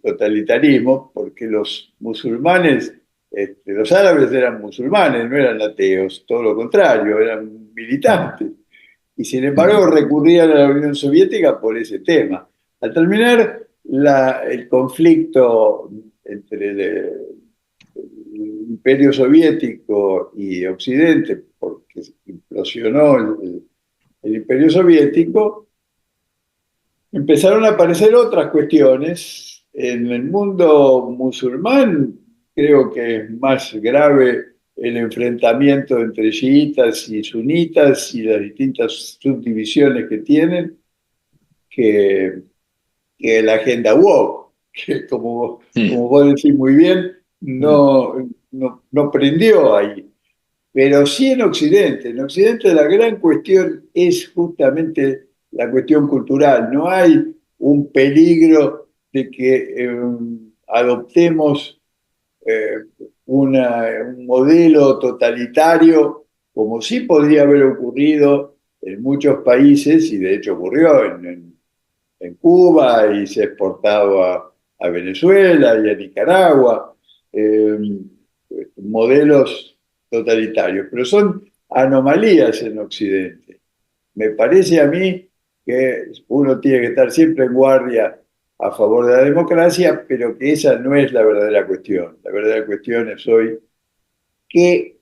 totalitarismo, porque los musulmanes, los árabes eran musulmanes, no eran ateos, todo lo contrario, eran militantes. Y sin embargo recurrían a la Unión Soviética por ese tema. Al terminar el conflicto entre el Imperio Soviético y Occidente, porque implosionó el Imperio Soviético, empezaron a aparecer otras cuestiones. En el mundo musulmán creo que es más grave el enfrentamiento entre chiitas y sunitas y las distintas subdivisiones que tienen que la agenda woke, que como vos decís muy bien, no prendió ahí. Pero sí en Occidente. En Occidente la gran cuestión es justamente la cuestión cultural. No hay un peligro de que adoptemos un modelo totalitario, como sí podría haber ocurrido en muchos países, y de hecho ocurrió en Cuba, y se exportaba a Venezuela y a Nicaragua, modelos totalitarios, pero son anomalías en Occidente. Me parece a mí que uno tiene que estar siempre en guardia a favor de la democracia, pero que esa no es la verdadera cuestión. La verdadera cuestión es hoy qué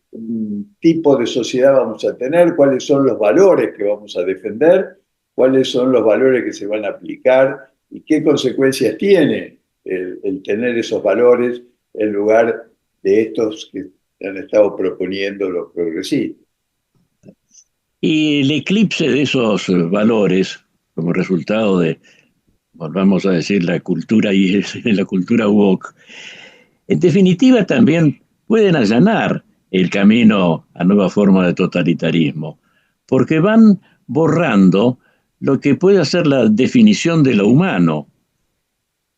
tipo de sociedad vamos a tener, cuáles son los valores que vamos a defender, cuáles son los valores que se van a aplicar y qué consecuencias tiene el tener esos valores en lugar de estos que han estado proponiendo los progresistas. Y el eclipse de esos valores, como resultado de, vamos a decir, la cultura y la cultura woke, en definitiva también pueden allanar el camino a nueva forma de totalitarismo, porque van borrando lo que puede ser la definición de lo humano.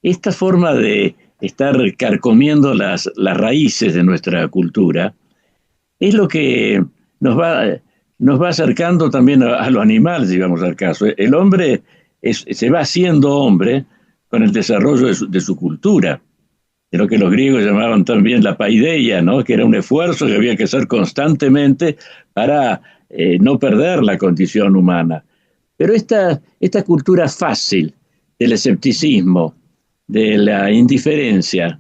Esta forma de estar carcomiendo las raíces de nuestra cultura es lo que nos va acercando también a los animales, digamos al caso. El hombre se va haciendo hombre con el desarrollo de su cultura, de lo que los griegos llamaban también la paideia, ¿no? Que era un esfuerzo que había que hacer constantemente para no perder la condición humana. Pero esta cultura fácil del escepticismo, de la indiferencia,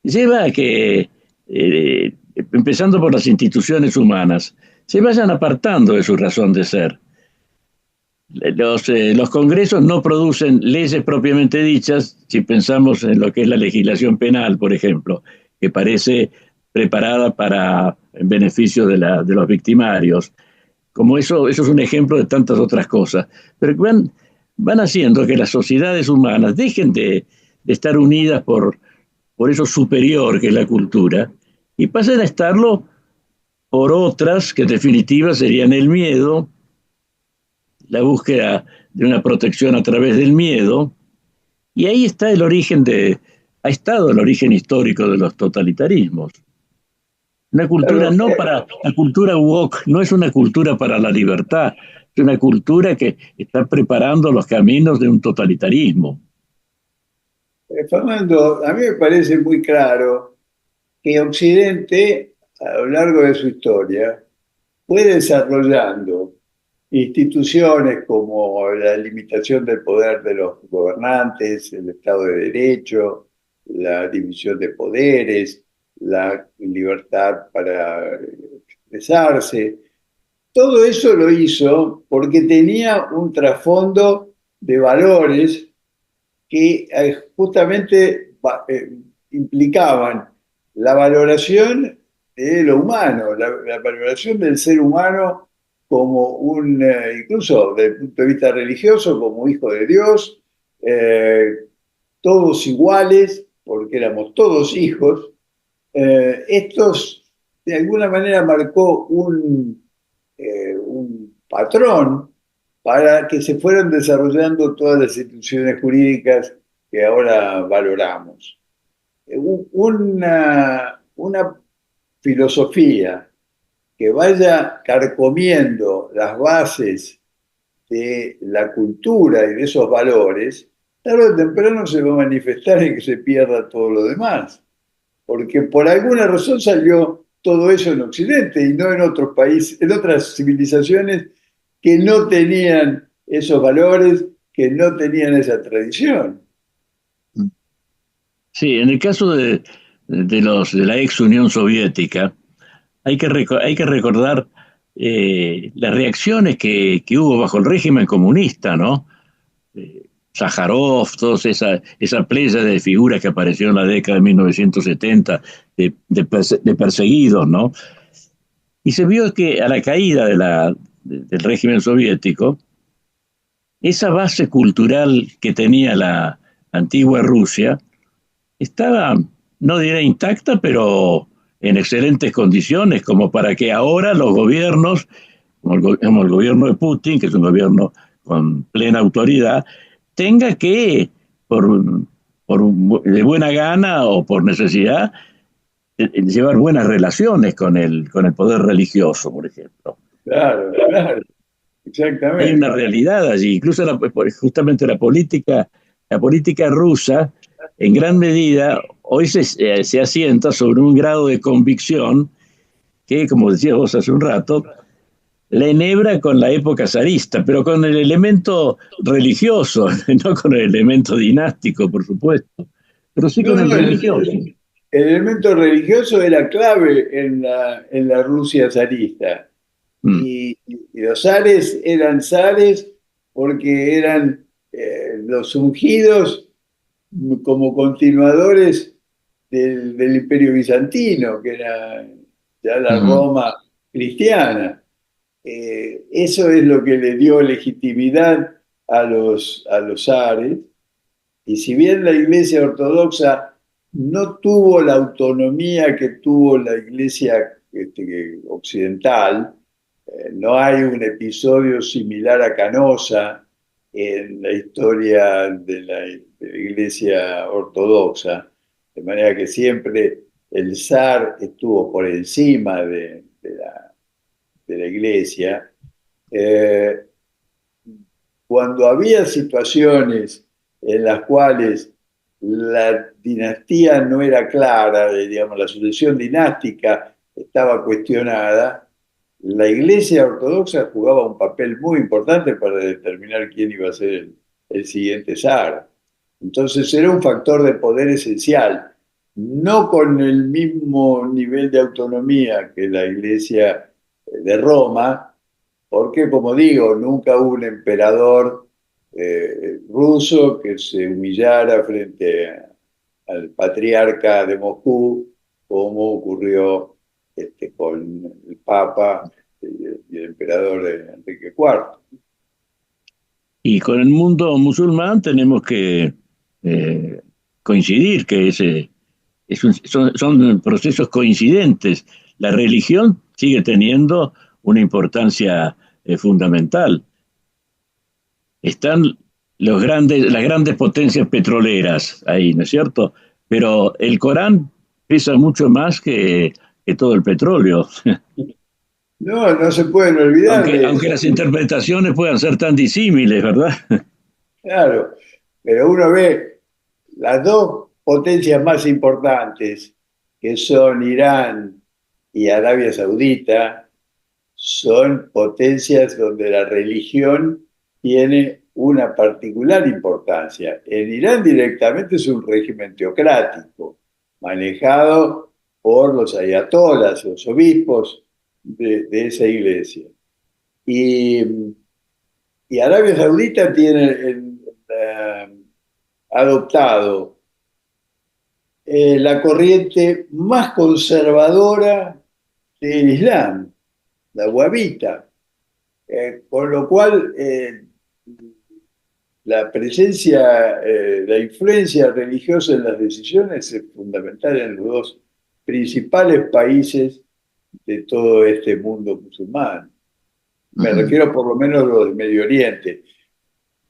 lleva a que, empezando por las instituciones humanas, se vayan apartando de su razón de ser. Los congresos no producen leyes propiamente dichas, si pensamos en lo que es la legislación penal, por ejemplo, que parece preparada en beneficio de los victimarios. Como eso es un ejemplo de tantas otras cosas. Pero van haciendo que las sociedades humanas dejen de estar unidas por eso superior que es la cultura y pasen a estarlo por otras que en definitiva serían el miedo, la búsqueda de una protección a través del miedo, y ahí está ha estado el origen histórico de los totalitarismos. La cultura woke no es una cultura para la libertad, es una cultura que está preparando los caminos de un totalitarismo. Fernando, a mí me parece muy claro que Occidente, a lo largo de su historia, fue desarrollando instituciones como la limitación del poder de los gobernantes, el Estado de Derecho, la división de poderes, la libertad para expresarse. Todo eso lo hizo porque tenía un trasfondo de valores que justamente implicaban la valoración de lo humano, la valoración del ser humano como incluso desde el punto de vista religioso, como hijo de Dios, todos iguales, porque éramos todos hijos. Estos, de alguna manera, marcó un patrón para que se fueran desarrollando todas las instituciones jurídicas que ahora valoramos. Una filosofía que vaya carcomiendo las bases de la cultura y de esos valores, tarde o temprano se va a manifestar en que se pierda todo lo demás. Porque por alguna razón salió todo eso en Occidente y no en otros países, en otras civilizaciones que no tenían esos valores, que no tenían esa tradición. Sí, en el caso de la ex Unión Soviética, hay que recordar las reacciones que hubo bajo el régimen comunista, ¿no? Sájarov, toda esa playa de figuras que apareció en la década de 1970 de perseguidos, ¿no? Y se vio que a la caída del régimen soviético, esa base cultural que tenía la antigua Rusia estaba, no diré intacta, pero en excelentes condiciones, como para que ahora los gobiernos, como el gobierno de Putin, que es un gobierno con plena autoridad, tenga que, de buena gana o por necesidad, llevar buenas relaciones con el poder religioso, por ejemplo. Claro, claro, exactamente. Hay una realidad allí, incluso justamente la política rusa, en gran medida, hoy se asienta sobre un grado de convicción que, como decías vos hace un rato, la enhebra con la época zarista, pero con el elemento religioso, no con el elemento dinástico, por supuesto, pero sí con el religioso. El elemento religioso era clave en la Rusia zarista. Y los zares eran zares porque eran los ungidos como continuadores del Imperio Bizantino, que era ya la Roma cristiana. Eso es lo que le dio legitimidad a los zares. Y si bien la Iglesia Ortodoxa no tuvo la autonomía que tuvo la Iglesia occidental, no hay un episodio similar a Canosa en la historia de la Iglesia Ortodoxa, de manera que siempre el zar estuvo por encima de la Iglesia. Cuando había situaciones en las cuales la dinastía no era clara, digamos, la sucesión dinástica estaba cuestionada, la Iglesia Ortodoxa jugaba un papel muy importante para determinar quién iba a ser el siguiente zar. Entonces era un factor de poder esencial, no con el mismo nivel de autonomía que la Iglesia de Roma, porque, como digo, nunca hubo un emperador ruso que se humillara frente al patriarca de Moscú, como ocurrió con el Papa y el emperador Enrique IV. Y con el mundo musulmán tenemos que coincidir que son procesos coincidentes. La religión sigue teniendo una importancia fundamental. Están las grandes potencias petroleras ahí, ¿no es cierto? Pero el Corán pesa mucho más que todo el petróleo. No se pueden olvidar. Aunque las interpretaciones puedan ser tan disímiles, ¿verdad? Claro, pero uno ve las dos potencias más importantes, que son Irán y Arabia Saudita, son potencias donde la religión tiene una particular importancia. En Irán directamente es un régimen teocrático, manejado por los ayatolas, los obispos de esa iglesia. Y Arabia Saudita tiene adoptado la corriente más conservadora del Islam, la wahhabita. Con lo cual, la presencia, la influencia religiosa en las decisiones es fundamental en los dos principales países de todo este mundo musulmán. Me refiero por lo menos a los del Medio Oriente.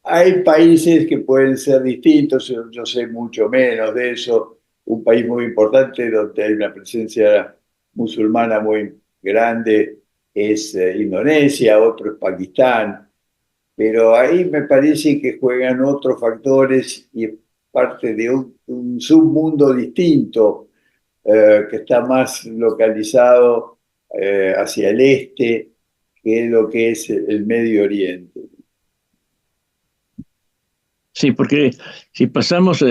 Hay países que pueden ser distintos, yo sé mucho menos de eso. Un país muy importante donde hay una presencia musulmana muy grande es Indonesia, otro es Pakistán, pero ahí me parece que juegan otros factores y es parte de un submundo distinto que está más localizado hacia el este, que es lo que es el Medio Oriente. Sí, porque si pasamos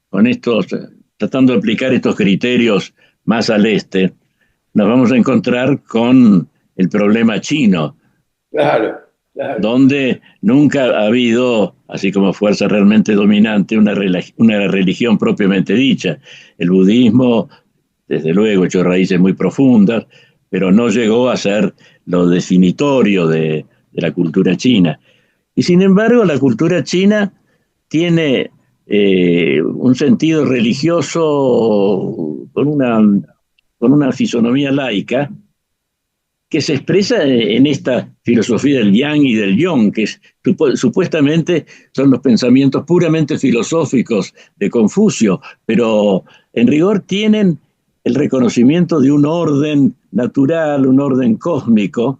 con estos, tratando de aplicar estos criterios más al este, nos vamos a encontrar con el problema chino. Claro. Donde nunca ha habido, así como fuerza realmente dominante, una religión propiamente dicha. El budismo, desde luego, echó raíces muy profundas, pero no llegó a ser lo definitorio de la cultura china. Y sin embargo, la cultura china tiene un sentido religioso con una fisonomía laica, que se expresa en esta filosofía del yang y del yong, que supuestamente son los pensamientos puramente filosóficos de Confucio, pero en rigor tienen el reconocimiento de un orden natural, un orden cósmico,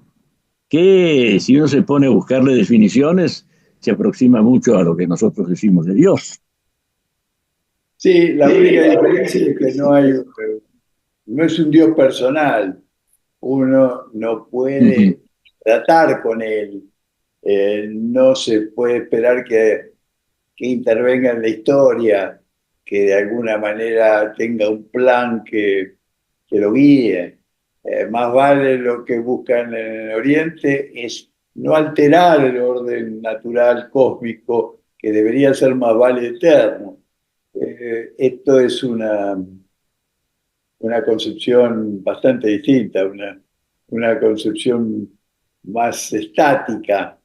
que si uno se pone a buscarle definiciones, se aproxima mucho a lo que nosotros decimos de Dios. Sí, la única diferencia es que no es un Dios personal. Uno no puede tratar con él, no se puede esperar que intervenga en la historia, que de alguna manera tenga un plan que lo guíe. Más vale lo que buscan en el Oriente es no alterar el orden natural cósmico, que debería ser más vale eterno. Esto es una concepción bastante distinta, una concepción más estática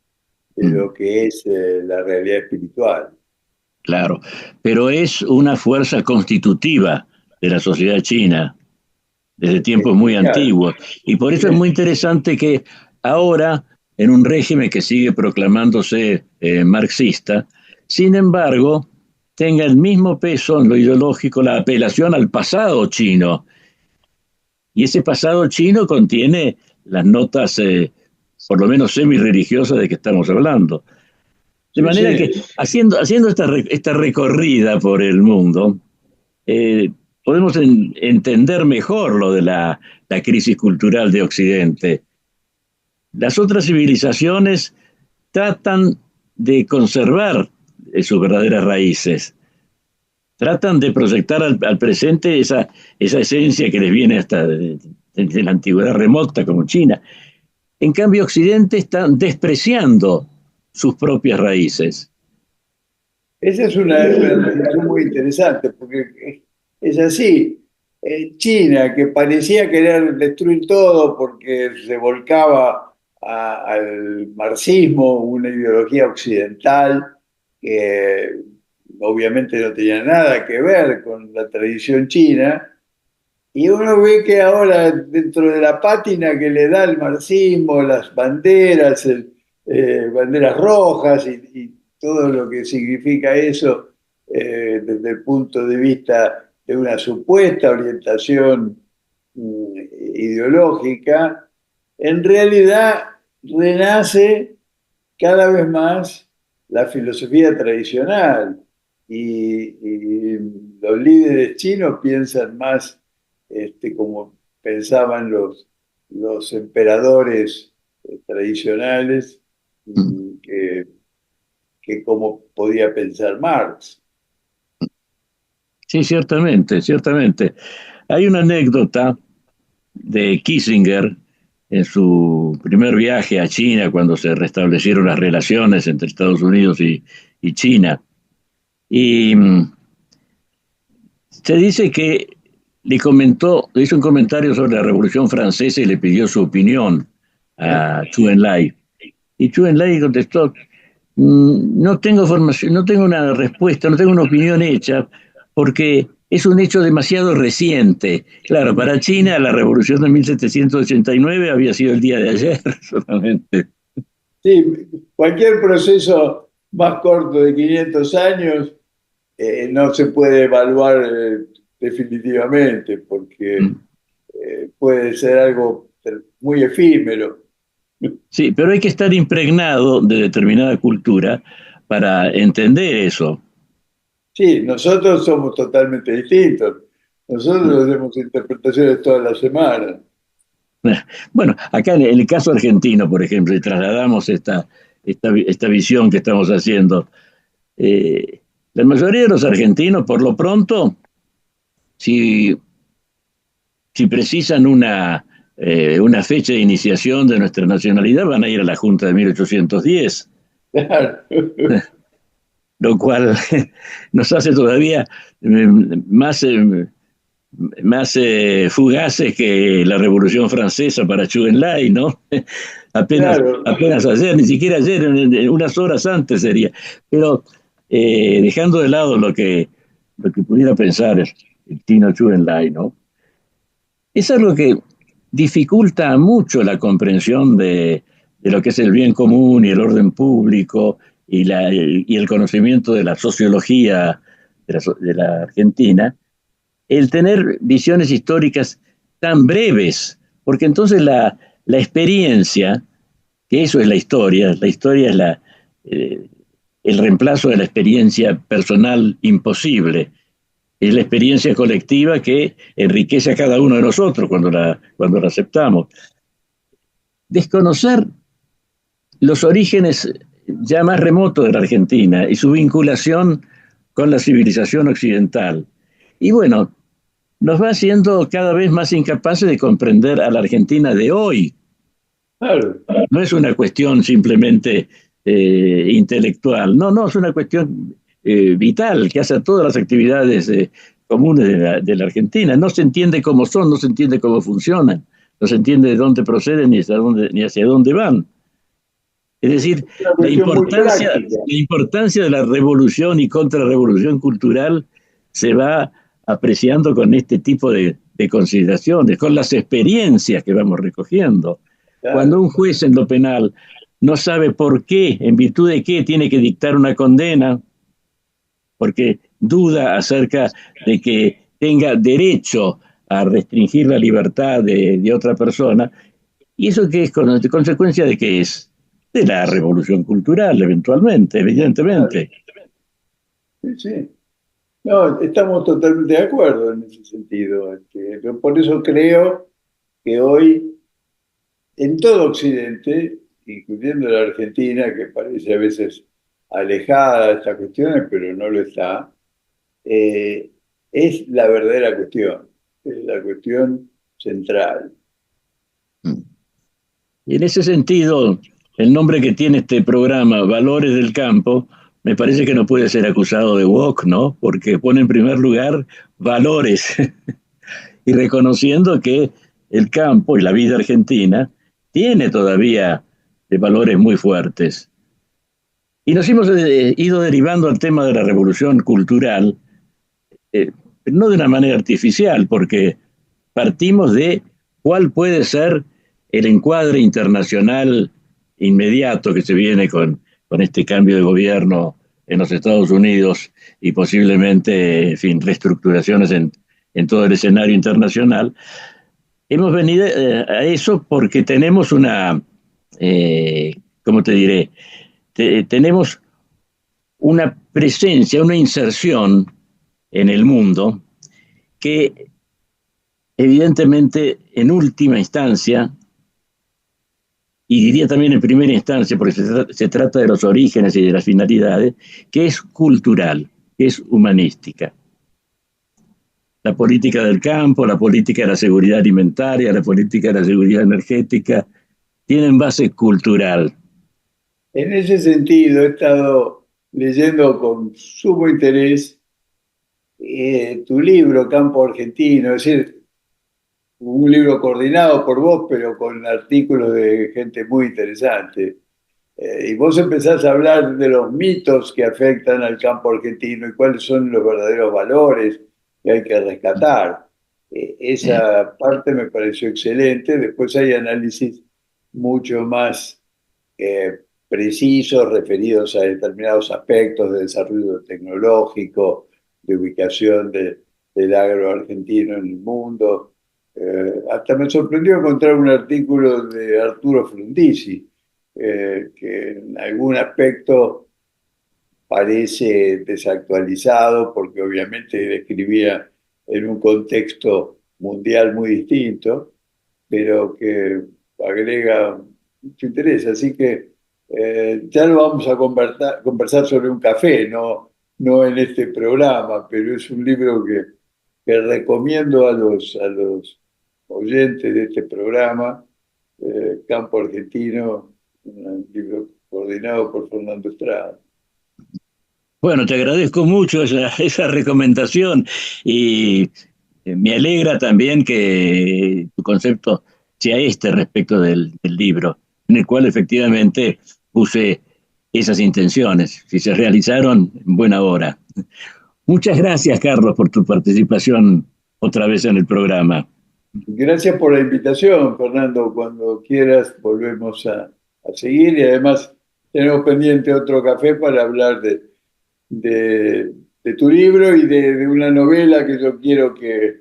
de lo que es la realidad espiritual. Claro, pero es una fuerza constitutiva de la sociedad china desde tiempos muy antiguos. Y por eso es muy interesante que ahora, en un régimen que sigue proclamándose marxista, sin embargo, tenga el mismo peso en lo ideológico la apelación al pasado chino. Y ese pasado chino contiene las notas, por lo menos semi-religiosas, de que estamos hablando. De manera que, haciendo esta recorrida por el mundo, podemos entender mejor lo de la crisis cultural de Occidente. Las otras civilizaciones tratan de conservar sus verdaderas raíces. Tratan de proyectar al presente esa esencia que les viene hasta de la antigüedad remota, como China. En cambio, Occidente está despreciando sus propias raíces. Esa es una reflexión muy interesante, porque es así. China, que parecía querer destruir todo porque se volcaba al marxismo, una ideología occidental que obviamente no tenía nada que ver con la tradición china, y uno ve que ahora dentro de la pátina que le da el marxismo, las banderas, banderas rojas y todo lo que significa eso desde el punto de vista de una supuesta orientación ideológica, en realidad renace cada vez más la filosofía tradicional y los líderes chinos piensan más como pensaban los emperadores tradicionales que como podía pensar Marx. Sí, ciertamente. Hay una anécdota de Kissinger en su primer viaje a China, cuando se restablecieron las relaciones entre Estados Unidos y China. Y se dice que le hizo un comentario sobre la Revolución Francesa y le pidió su opinión a Zhou Enlai. Y Zhou Enlai contestó, no tengo formación, no tengo una respuesta, no tengo una opinión hecha, porque es un hecho demasiado reciente. Claro, para China la revolución de 1789 había sido el día de ayer solamente. Sí, cualquier proceso más corto de 500 años no se puede evaluar definitivamente, porque puede ser algo muy efímero. Sí, pero hay que estar impregnado de determinada cultura para entender eso. Sí, nosotros somos totalmente distintos. Nosotros hacemos interpretaciones toda la semana. Bueno, acá en el caso argentino, por ejemplo, y trasladamos esta visión que estamos haciendo, la mayoría de los argentinos, por lo pronto, si, si precisan una fecha de iniciación de nuestra nacionalidad, van a ir a la Junta de 1810, Claro. lo cual nos hace todavía más, más fugaces que la Revolución Francesa para Zhou Enlai, ¿no? Claro. Apenas ayer, ni siquiera ayer, unas horas antes sería. Pero dejando de lado lo que pudiera pensar el chino Zhou Enlai, ¿no? Es algo que dificulta mucho la comprensión de lo que es el bien común y el orden público y el conocimiento de la sociología de la Argentina, el tener visiones históricas tan breves, porque entonces la experiencia, que eso es la historia es el reemplazo de la experiencia personal imposible, es la experiencia colectiva que enriquece a cada uno de nosotros cuando la aceptamos. Desconocer los orígenes ya más remotos de la Argentina y su vinculación con la civilización occidental. Y bueno, nos va haciendo cada vez más incapaces de comprender a la Argentina de hoy. Claro. No es una cuestión simplemente intelectual, no, es una cuestión vital que hace a todas las actividades comunes de la Argentina. No se entiende cómo son, no se entiende cómo funcionan, no se entiende de dónde proceden ni hacia dónde van. Es decir, la importancia de la revolución y contrarrevolución cultural se va apreciando con este tipo de consideraciones, con las experiencias que vamos recogiendo. Claro. Cuando un juez en lo penal no sabe por qué, en virtud de qué tiene que dictar una condena, porque duda acerca de que tenga derecho a restringir la libertad de otra persona, ¿y eso qué es consecuencia de qué es? De la revolución cultural, eventualmente, evidentemente. Sí, sí. No, estamos totalmente de acuerdo en ese sentido. Por eso creo que hoy, en todo Occidente, incluyendo la Argentina, que parece a veces alejada de estas cuestiones, pero no lo está, es la verdadera cuestión, es la cuestión central. Y en ese sentido, el nombre que tiene este programa, Valores del Campo, me parece que no puede ser acusado de woke, ¿no? Porque pone en primer lugar valores y reconociendo que el campo y la vida argentina tiene todavía valores muy fuertes. Y nos hemos ido derivando al tema de la revolución cultural, no de una manera artificial, porque partimos de cuál puede ser el encuadre internacional inmediato que se viene con este cambio de gobierno en los Estados Unidos y posiblemente, en fin, reestructuraciones en todo el escenario internacional. Hemos venido a eso porque tenemos una, ¿cómo te diré? Tenemos una presencia, una inserción en el mundo que evidentemente en última instancia, y diría también en primera instancia, porque se trata de los orígenes y de las finalidades, que es cultural, que es humanística. La política del campo, la política de la seguridad alimentaria, la política de la seguridad energética, tienen base cultural. En ese sentido, he estado leyendo con sumo interés tu libro, Campo Argentino, es decir, un libro coordinado por vos, pero con artículos de gente muy interesante. Y vos empezás a hablar de los mitos que afectan al campo argentino y cuáles son los verdaderos valores que hay que rescatar. Esa parte me pareció excelente. Después hay análisis mucho más precisos referidos a determinados aspectos de desarrollo tecnológico, de ubicación del agro argentino en el mundo. Hasta me sorprendió encontrar un artículo de Arturo Frondizi, que en algún aspecto parece desactualizado, porque obviamente escribía en un contexto mundial muy distinto, pero que agrega mucho interés. Así que ya lo vamos a conversar sobre un café, no en este programa, pero es un libro que recomiendo a los oyentes de este programa, Campo Argentino, un libro coordinado por Fernando Estrada. Bueno, te agradezco mucho esa recomendación y me alegra también que tu concepto sea respecto del libro, en el cual efectivamente puse esas intenciones. Si se realizaron, en buena hora. Muchas gracias, Carlos, por tu participación otra vez en el programa. Gracias por la invitación, Fernando. Cuando quieras volvemos a seguir, y además tenemos pendiente otro café para hablar de tu libro y de una novela que yo quiero que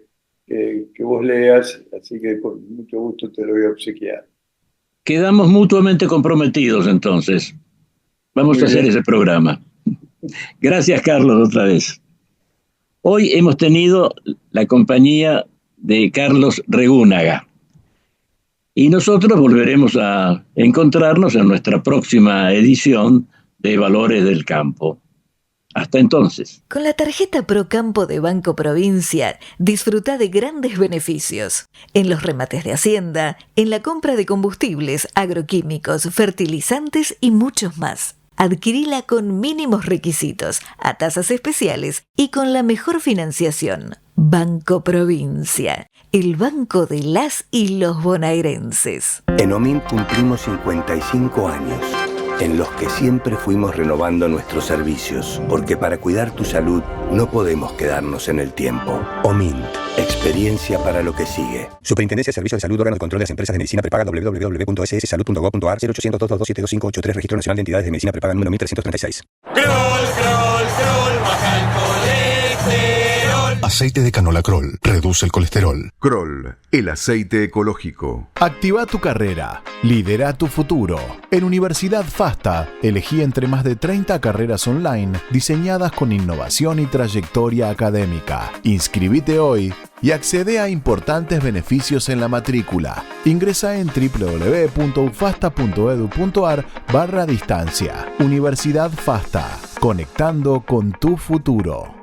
vos leas, así que con mucho gusto te lo voy a obsequiar. Quedamos mutuamente comprometidos entonces. Vamos a hacer ese programa. Gracias, Carlos, otra vez. Hoy hemos tenido la compañía de Carlos Regúnaga. Y nosotros volveremos a encontrarnos en nuestra próxima edición de Valores del Campo. Hasta entonces. Con la tarjeta Procampo de Banco Provincia, disfruta de grandes beneficios. En los remates de Hacienda, en la compra de combustibles, agroquímicos, fertilizantes y muchos más. Adquirila con mínimos requisitos, a tasas especiales y con la mejor financiación. Banco Provincia, el banco de las y los bonaerenses. En OMINT cumplimos 55 años, en los que siempre fuimos renovando nuestros servicios, porque para cuidar tu salud no podemos quedarnos en el tiempo. OMINT, experiencia para lo que sigue. Superintendencia de Servicios de Salud, órgano de control de las empresas de medicina prepaga, www.sssalud.gov.ar, 0800-222-72583, Registro Nacional de Entidades de Medicina Prepaga número 1336. Baja el colesterol. Aceite de canola Kroll reduce el colesterol. Kroll, el aceite ecológico. Activa tu carrera. Lidera tu futuro. En Universidad FASTA, elegí entre más de 30 carreras online diseñadas con innovación y trayectoria académica. Inscribite hoy y accede a importantes beneficios en la matrícula. Ingresa en www.ufasta.edu.ar/distancia. Universidad FASTA, conectando con tu futuro.